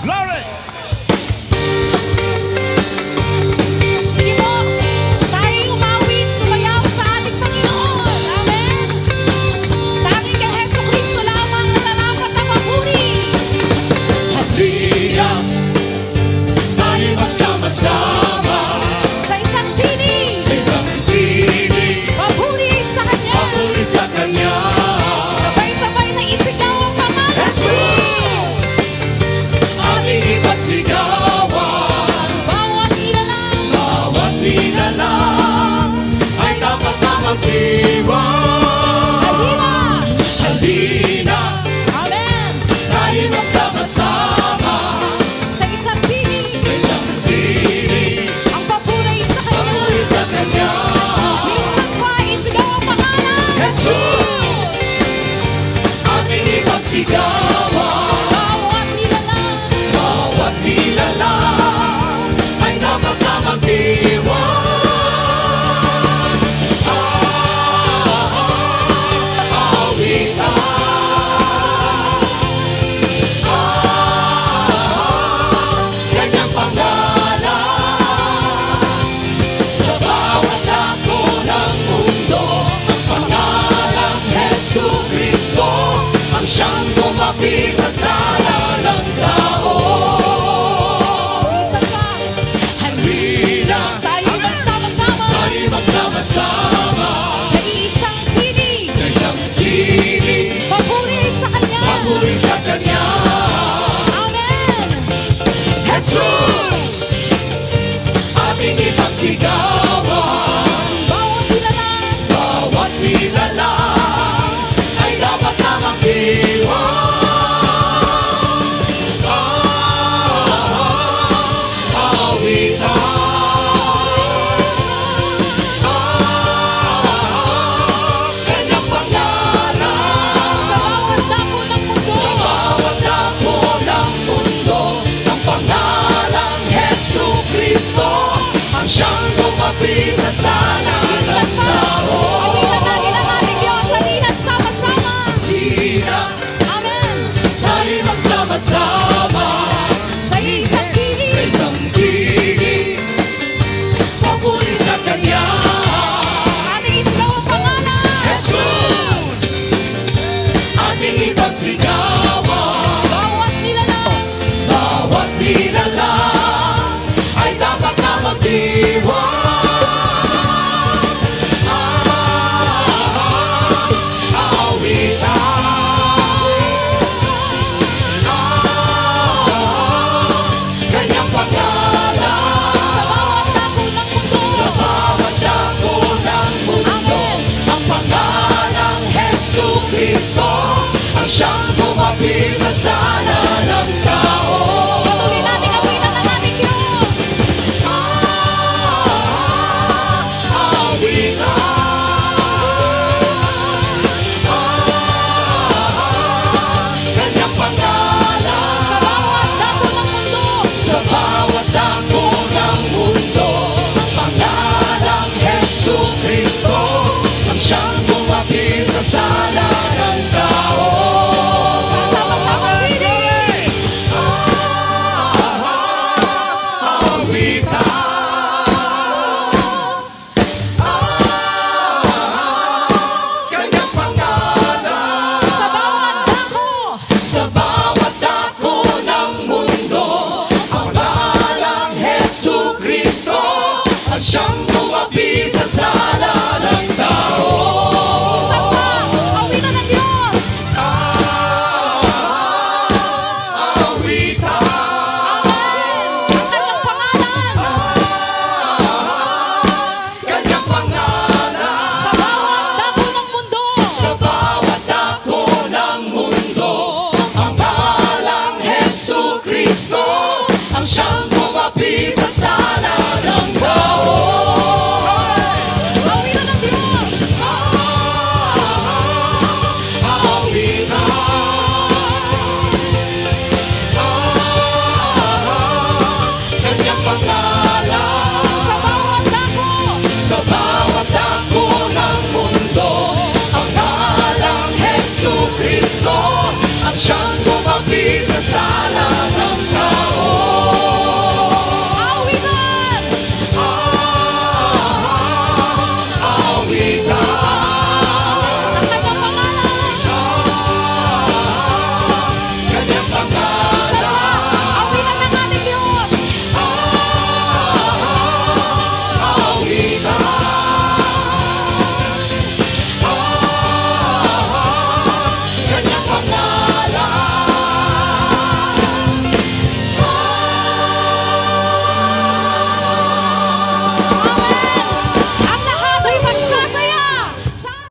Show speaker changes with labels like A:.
A: Glory!
B: Sige po, tayo'y umawit, sumayaw sa ating Panginoon. Amen. Tanging kay Heso Kristo lamang nararapat ang papuri.
C: Halina, tayo magsama-sama
B: Sa isang tinig,
C: sa isang tinig,
B: papuri sa Kanya.
C: papuri sa Kanya.
B: Sabay-sabay na isigaw ang pangalan.
C: Jesus, ating ipagsigawan.
B: Bawat nilalang,
C: Bawat nilalang ay dapat na magdiwang.
B: halina.
C: Halina,
B: Amen.
C: tayo magsama-sama
B: Sa isang tinig,
C: sa isang tinig,
B: ang papuri sa Kanya.
C: papuri sa Kanya.
B: Minsan pa isigaw ang pangalan.
C: Jesus, ating ipagsigawan.
B: Bawat nilalang,
C: Bawat nilalang ay dapat na magdiwang. Kanyang pangalan sa bawat dako ng mundo. Ang pangalang Jesucristo ang siyang tumapit sa sala ng tao.
B: minsan pa,
C: Halina,
B: tayo magsama-sama
C: tayo magsama-sama
B: sa isang tinig.
C: sa isang tinig,
B: Papuri sa Kanya.
C: papuri sa Kanya.
B: Amen.
C: Jesus, ating ipagsigawan.
B: Bawat nilalang,
C: Bawat nilalang ay dapat na magdiwang. Kanyang pangalan
B: sa bawat dako ng mundo.
C: sa bawat dako ng mundo. Ang pangalang Jesucristo ang siyang tumapit sa sala
B: Minsan
C: ng
B: pa,
C: tao.
B: awitan natin ang ating Diyos. Halina't sama-sama.
C: Halina,
B: Amen.
C: tayo magsama-sama
B: Sa isang
C: sa
B: tinig,
C: isang tinig, papuri sa Kanya.
B: ating isigaw ang pangalan.
C: Jesus, ating ipagsigawan.
B: Bawat nilalang,
C: Bawat nilalang ay dapat na magdiwang. Kanyang pangalan
B: sa bawat dako ng mundo.
C: sa bawat dako ng mundo.
B: Amen.
C: Ang pangalang Jesucristo ang siyang